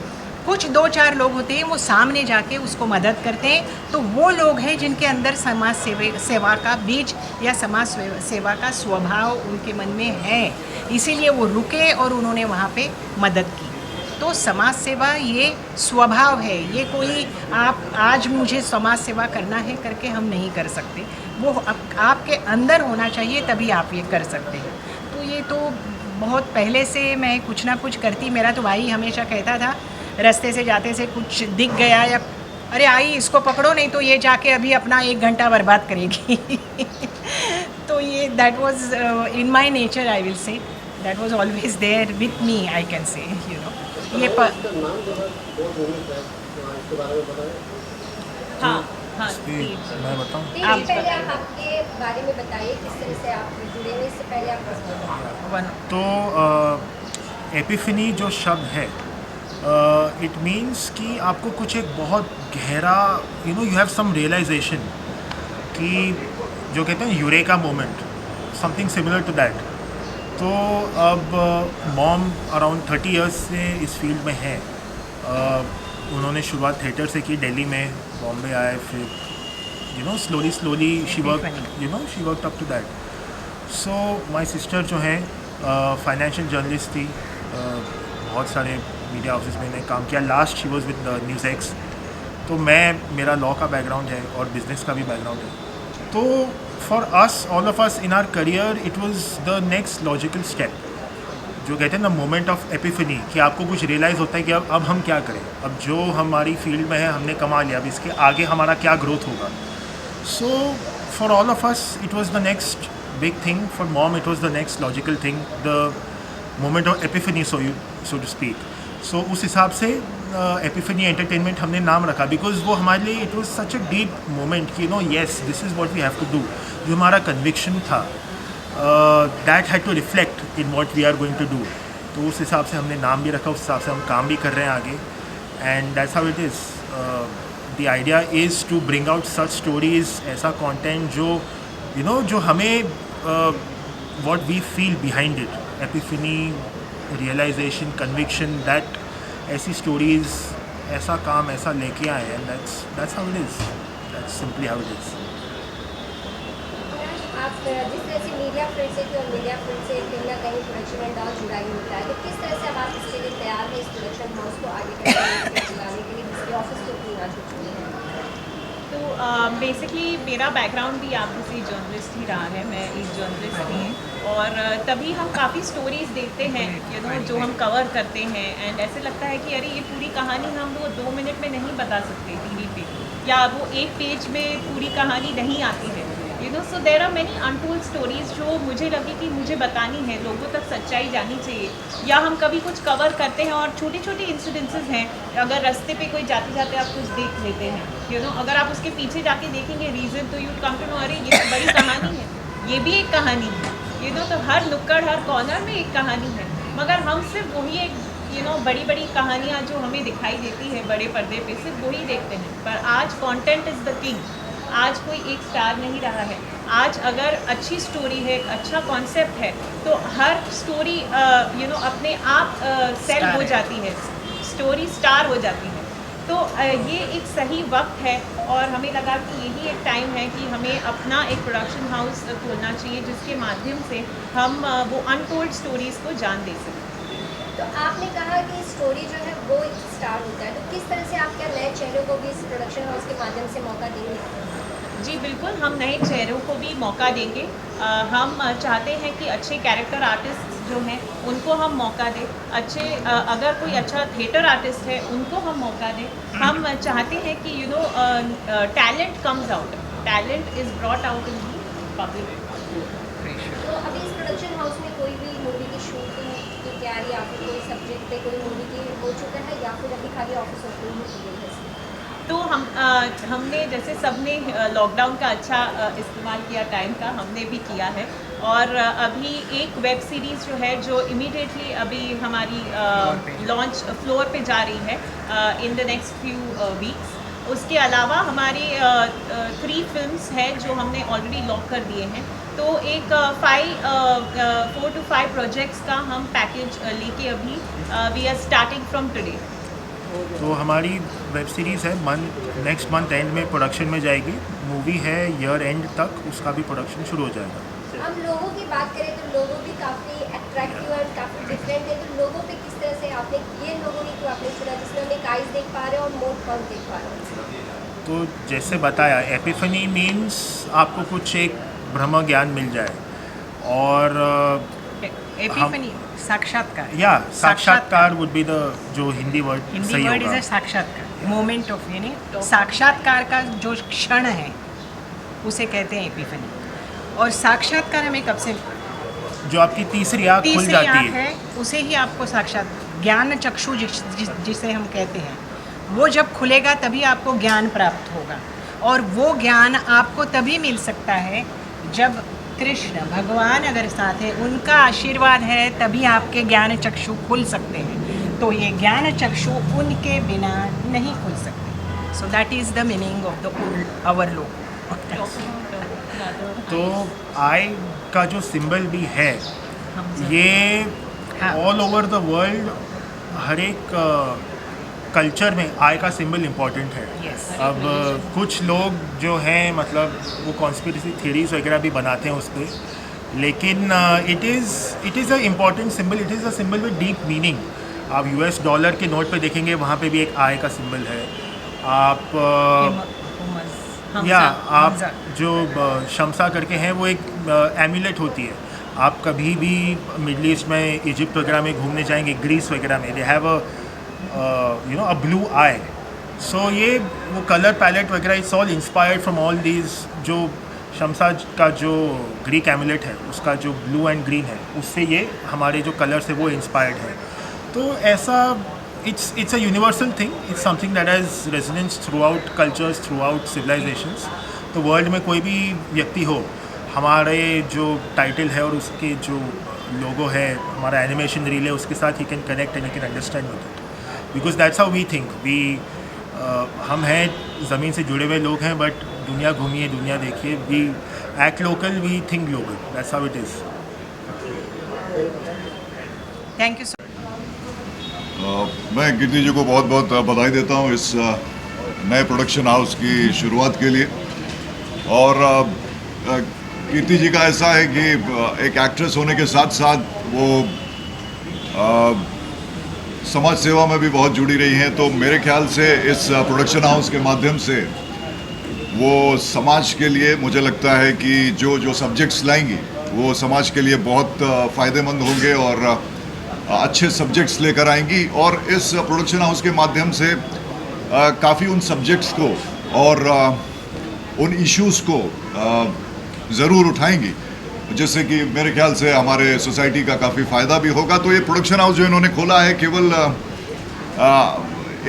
कुछ 2-4 लोग होते हैं वो सामने जाके उसको मदद करते हैं, तो वो लोग हैं जिनके अंदर समाज सेवा का बीज या समाज सेवा का स्वभाव उनके मन में है, इसीलिए वो रुके और उन्होंने वहाँ पे मदद की। तो समाज सेवा ये स्वभाव है, ये कोई आप आज मुझे समाज सेवा करना है करके हम नहीं कर सकते, वो आपके अंदर होना चाहिए तभी आप ये कर सकते हैं। तो ये तो बहुत पहले से मैं कुछ ना कुछ करती। मेरा तो भाई हमेशा कहता था, रास्ते से जाते से कुछ दिख गया या अरे आई इसको पकड़ो नहीं तो ये जाके अभी अपना 1 घंटा बर्बाद करेगी तो ये that was in my nature, I will say that was always there with me, I can say you know ये हाँ हाँ मैं बताऊँ? पहले आप आपके बारे में बताइए किस तरह से आप जुड़े हुए, इससे पहले आप तो एपिफनी जो शब्द है, इट मीन्स कि आपको कुछ एक बहुत गहरा यू हैव सम रियलाइजेशन कि जो कहते हैं eureka moment, something similar to that. तो अब मॉम अराउंड 30 इयर्स से इस फील्ड में है। उन्होंने शुरुआत थिएटर से की, दिल्ली में, बॉम्बे आए, फिर slowly she work up to that. So my sister जो है फाइनेंशियल जर्नलिस्ट थी, बहुत सारे मीडिया हाउसेस में काम किया। Last she was with news x. तो मेरा लॉ का बैकग्राउंड है और बिजनेस का भी बैकग्राउंड है। तो for us, all of us in our career, it was the next logical step, जो कहते हैं ना मोमेंट ऑफ एपिफनी, कि आपको कुछ रियलाइज़ होता है कि अब हम क्या करें, अब जो हमारी फील्ड में है हमने कमा लिया, अब इसके आगे हमारा क्या ग्रोथ होगा। So for all of us it was the next big thing, for mom it was the next logical thing, the moment of epiphany so to speak. So उस हिसाब से एपिफनी एंटरटेनमेंट हमने नाम रखा, बिकॉज वो हमारे लिए it was such a deep moment कि yes this is what we have to do. जो हमारा कन्विक्शन था, that had to reflect in what we are going to do. तो उस हिसाब से हमने नाम भी रखा, उस हिसाब से हम काम भी कर रहे हैं आगे। And that's how it is. The idea is to bring out such stories, ऐसा कंटेंट जो जो हमें what we feel behind it, epiphany, realisation, conviction, that ऐसी स्टोरीज़, ऐसा काम ऐसा लेके आए। And that's how it is, that's simply how it is. आप जिस तरह से मीडिया फील्ड से थी और मीडिया फील्ड से कहीं ना कहीं प्रोडक्शन एंड ऑल जुड़ा ही होता है, तो किस तरह से अब आप इसके लिए तैयार है इस प्रोडक्शन हाउस को आगे चलाने के लिए, जिसके ऑफिस को इतनी ना छुट्टी है? तो बेसिकली मेरा बैकग्राउंड भी आप जैसे जर्नलिस्ट ही रहा है, मैं एक जर्नलिस्ट थी और तभी हम काफ़ी स्टोरीज़ देखते हैं जो हम कवर करते हैं। एंड ऐसे लगता है कि अरे ये पूरी कहानी हम वो 2 मिनट में नहीं बता सकते टीवी पे, या वो एक पेज में पूरी कहानी नहीं आती है। So there are many untold stories जो मुझे लगी कि मुझे बतानी है, लोगों तक सच्चाई जानी चाहिए। या हम कभी कुछ कवर करते हैं और छोटे छोटे इंसिडेंसेस हैं, अगर रास्ते पे कोई जाते जाते आप कुछ देख लेते हैं, अगर आप उसके पीछे जाके देखेंगे रीज़न, तो यूड कम टू नो अरे ये तो बड़ी कहानी है, ये भी एक कहानी है। तो हर नुक्कड़, हर कॉर्नर में एक कहानी है, मगर हम सिर्फ वही एक बड़ी बड़ी कहानियाँ जो हमें दिखाई देती है बड़े पर्दे पे, सिर्फ वही देखते हैं। पर आज कंटेंट इज़ द किंग। आज कोई एक स्टार नहीं रहा है। आज अगर अच्छी स्टोरी है, अच्छा कॉन्सेप्ट है, तो हर स्टोरी अपने आप सेल हो जाती है, स्टोरी स्टार हो जाती है। तो ये एक सही वक्त है और हमें लगा कि यही एक टाइम है कि हमें अपना एक प्रोडक्शन हाउस खोलना चाहिए, जिसके माध्यम से हम वो अनटोल्ड स्टोरीज़ को जान दे सकें। तो आपने कहा कि स्टोरी जो है वो एक स्टार होता है, तो किस तरह से आप क्या नए चेहरों को भी इस प्रोडक्शन हाउस के माध्यम से मौका देंगे? जी बिल्कुल, हम नए चेहरों को भी मौका देंगे। हम चाहते हैं कि अच्छे कैरेक्टर आर्टिस्ट जो हैं उनको हम मौका दें, अच्छे अगर कोई अच्छा थिएटर आर्टिस्ट है उनको हम मौका दें। हम चाहते हैं कि talent comes out, talent is brought out in the public. तो अभी इस प्रोडक्शन हाउस में कोई भी मूवी की शूटिंग की तैयारी या फिर कोई सब्जेक्ट पे कोई मूवी की हो चुका है, या फिर अभी खाली ऑफिस ओपनिंग हो गई है? तो हमने जैसे सबने लॉकडाउन का अच्छा इस्तेमाल किया, टाइम का हमने भी किया है। और अभी एक वेब सीरीज़ जो है जो इमीडिएटली अभी हमारी लॉन्च फ्लोर पे जा रही है in the next few weeks. उसके अलावा हमारी 3 फिल्म्स हैं जो हमने ऑलरेडी लॉक कर दिए हैं। तो एक 4 to 5 प्रोजेक्ट्स का हम पैकेज लेके अभी we are starting from today. तो हमारी वेब सीरीज़ है नेक्स्ट मंथ एंड में प्रोडक्शन में जाएगी। मूवी है ईयर एंड तक, उसका भी प्रोडक्शन शुरू हो जाएगा। हम लोगों की बात करें तो लोगों भी काफ़ी अट्रैक्टिव और काफ़ी डिफरेंट है, तो लोगों पे किस तरह से आपने ये लोगों ने क्यों आपने चुना, जिसमें हम एक आइज देख पा रहे हैं और मोड कम देख पा रहे हैं? तो जैसे बताया, एपिफनी मीन्स आपको कुछ एक ब्रह्म ज्ञान मिल जाए, और एपिफनी साक्षात्कार, या साक्षात्कार वुड बी द जो हिंदी वर्ड हिंदी सही वर्ड होगा। इज साक्षात्कार। मोमेंट ऑफ यानी साक्षात्कार का जो क्षण है उसे कहते हैं एपिफनी। और साक्षात्कार हमें कब से, जो आपकी तीसरी आँख खुल तीसरी जाती आँख है, है उसे ही आपको साक्षात ज्ञान चक्षु जिसे हम कहते हैं, वो जब खुलेगा तभी आपको ज्ञान प्राप्त होगा। और वो ज्ञान आपको तभी मिल सकता है जब कृष्ण भगवान अगर साथ है, उनका आशीर्वाद है, तभी आपके ज्ञान चक्षु खुल सकते हैं। तो ये ज्ञान चक्षु उनके बिना नहीं खुल सकते। So that is the meaning of the hour लोग। तो आई का जो सिंबल भी है ये ऑल ओवर द वर्ल्ड हर एक कल्चर में आई का सिंबल इम्पॉर्टेंट है। अब कुछ लोग जो हैं मतलब वो कॉन्स्पिरेसी थ्योरीज वगैरह भी बनाते हैं उस पर, लेकिन it is a important symbol, it is a symbol with deep meaning. आप US डॉलर के नोट पे देखेंगे, वहाँ पे भी एक आई का सिंबल है। आप आप जो शमसा करके हैं वो एक एम्यूलेट होती है। आप कभी भी मिडल ईस्ट में, इजिप्ट वगैरह में घूमने जाएंगे, ग्रीस वगैरह में, दे हैव अ ब्लू आई। सो ये वो कलर पैलेट वगैरह it's all inspired from all these. जो शमसा का जो ग्रीक एम्यूलेट है उसका जो ब्लू एंड ग्रीन है, उससे ये हमारे जो कलर्स है वो इंस्पायर्ड है। तो ऐसा it's a universal thing, it's something that has resonance throughout cultures, throughout civilizations। तो वर्ल्ड में कोई भी व्यक्ति हो, हमारे जो टाइटल है और उसके जो लोगो है, हमारा एनिमेशन रील है, उसके साथ ही can connect and you can understand with it, because that's how we think. हम हैं ज़मीन से जुड़े हुए लोग हैं, बट दुनिया घूमिए, दुनिया देखिए, we act local, we think global, that's how it is. Thank you so. मैं कीर्ति जी को बहुत बहुत बधाई देता हूँ इस नए प्रोडक्शन हाउस की शुरुआत के लिए। और कीर्ति जी का ऐसा है कि एक एक्ट्रेस होने के साथ साथ वो समाज सेवा में भी बहुत जुड़ी रही हैं। तो मेरे ख्याल से इस प्रोडक्शन हाउस के माध्यम से वो समाज के लिए, मुझे लगता है कि जो सब्जेक्ट्स लाएंगी वो समाज के लिए बहुत फ़ायदेमंद होंगे और अच्छे सब्जेक्ट्स लेकर आएंगी। और इस प्रोडक्शन हाउस के माध्यम से काफ़ी उन सब्जेक्ट्स को और उन इश्यूज़ को ज़रूर उठाएंगी, जिससे कि मेरे ख्याल से हमारे सोसाइटी का काफ़ी फ़ायदा भी होगा। तो ये प्रोडक्शन हाउस जो इन्होंने खोला है, केवल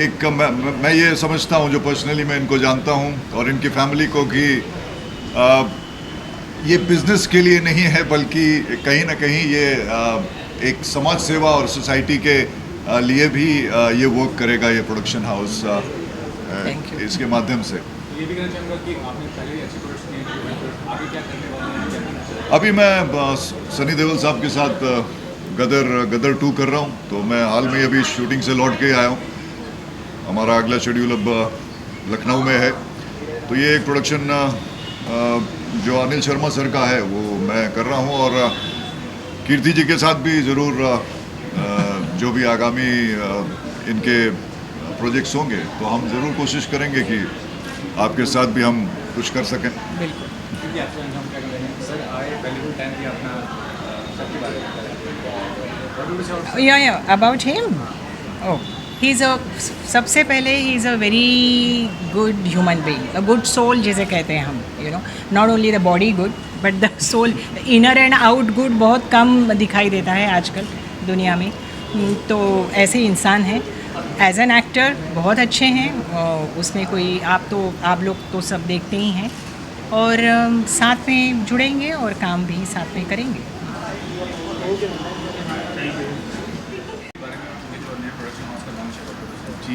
एक मैं ये समझता हूँ, जो पर्सनली मैं इनको जानता हूँ और इनकी फैमिली को, कि ये बिज़नेस के लिए नहीं है, बल्कि कहीं ना कहीं ये एक समाज सेवा और सोसाइटी के लिए भी ये वर्क करेगा, ये प्रोडक्शन हाउस इसके माध्यम से। ये भी कहना चाहूँगा कि आपने पहले अच्छी प्रोडक्शन की है, आगे क्या करने वाले हैं? अभी मैं सनी देओल साहब के साथ गदर 2 कर रहा हूँ। तो मैं हाल में अभी शूटिंग से लौट के आया हूँ। हमारा अगला शेड्यूल अब लखनऊ में है। तो ये एक प्रोडक्शन जो अनिल शर्मा सर का है वो मैं कर रहा हूँ। और कीर्ति जी के साथ भी ज़रूर जो भी आगामी इनके प्रोजेक्ट्स होंगे तो हम ज़रूर कोशिश करेंगे कि आपके साथ भी हम कुछ कर सकें। बिल्कुल। About him, he is a, सबसे पहले he is a very good human being, a good soul जिसे कहते हैं हम, you know, not only the body good but the soul, inner and out good बहुत कम दिखाई देता है आजकल दुनिया में। तो ऐसे इंसान हैं। एज एन एक्टर बहुत अच्छे हैं, उसमें कोई आप लोग तो सब देखते ही हैं। और साथ में जुड़ेंगे और काम भी साथ में करेंगे।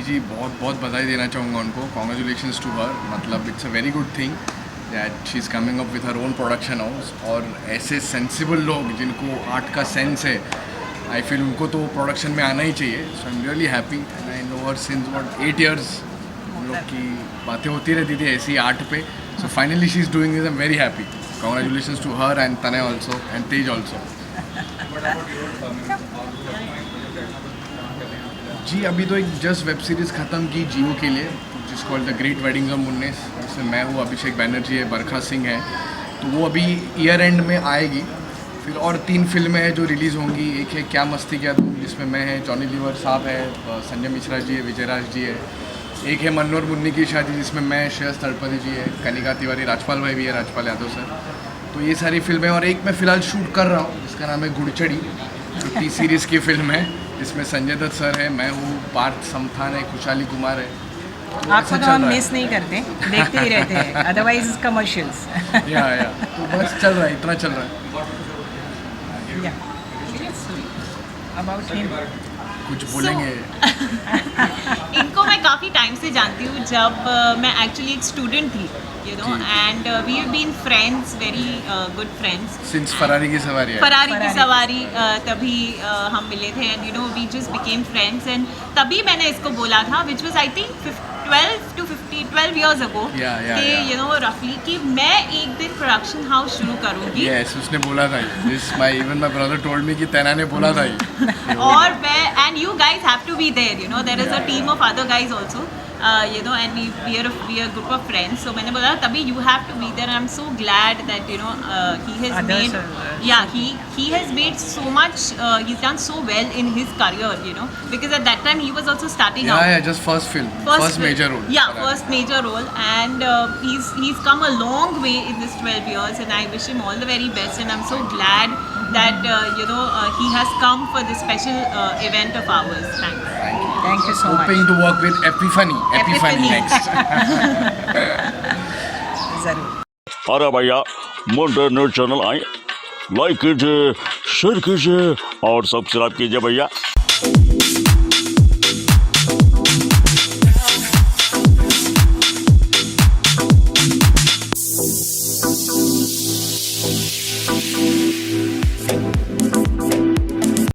जी बहुत बहुत बधाई देना चाहूँगा उनको। Congratulations to her. मतलब it's a very good thing that she is coming up with her own production house. और ऐसे सेंसिबल लोग जिनको आर्ट का सेंस है, आई फील उनको तो प्रोडक्शन में आना ही चाहिए। So I am really happy and I know her since what 8 years हम लोग की बातें होती रहती थी ऐसी आर्ट पे। So finally she is doing this, I am very happy. Congratulations to her and Tanay also and Tej also. जी अभी तो एक जस्ट वेब सीरीज़ ख़त्म की जियो के लिए, जिस called the great weddings of Munnes, जिसमें मैं हूँ, अभिषेक बैनर्जी है, बरखा सिंह है। तो वो अभी ईयर एंड में आएगी। फिर और 3 फिल्में हैं जो रिलीज़ होंगी। एक है क्या मस्ती क्या तुम, जिसमें मैं है, जॉनी लीवर साहब है, संजय मिश्रा जी है, विजयराज जी है। एक है मन्नू और मुन्नी की शादी जिसमें मैं, श्रेयस तड़पति जी है, कनिका तिवारी, राजपाल भाई भी है, राजपाल यादव सर। तो ये सारी फिल्में, और एक मैं फ़िलहाल शूट कर रहा हूँ जिसका नाम है गुड़चड़ी, जो टी सीरीज़ की फिल्म है, जिसमें संजय दत्त सर है, मैं हूँ, पार्थ समथान है, खुशहाली कुमार है। तो आपको तो हम मिस नहीं करते, देखते ही रहते हैं, अदरवाइज कमर्शियल्स। या तो बस चल रहा है, इतना चल रहा है। अबाउट हिम कुछ बोलेंगे? इनको मैं काफ़ी टाइम से जानती हूँ, जब मैं एक्चुअली एक स्टूडेंट थी, you know, and we have been friends, very good friends since Ferrari Ki Sawaari है। फरारी की सवारी तभी हम मिले थे, and you know we just became friends, and तभी मैंने इसको बोला था, which was I think 12 years ago, कि यू नो रफली कि मैं एक दिन प्रोडक्शन हाउस शुरू करूँगी। यस, उसने बोला था, even my brother told me कि तैना ने बोला था ये। और मैं, and you guys have to be there, you know there is a team of other guys also, you know, and we are a group of friends, so मैंने बोला तभी you have to be there, and I'm so glad that you know he has made, he has made so much, he's done so well in his career, you know, because at that time he was also starting out. Yeah, just first film, first major role. Yeah, first major role, and he's come a long way in this 12 years, and I wish him all the very best, and I'm so glad that you know he has come for this special event of ours. Thank you so much. Hoping to work with Epiphany next. जरूर। अरे भैया, मुंडे news channel आए, like कीजिए, share कीजिए और subscribe कीजिए भैया।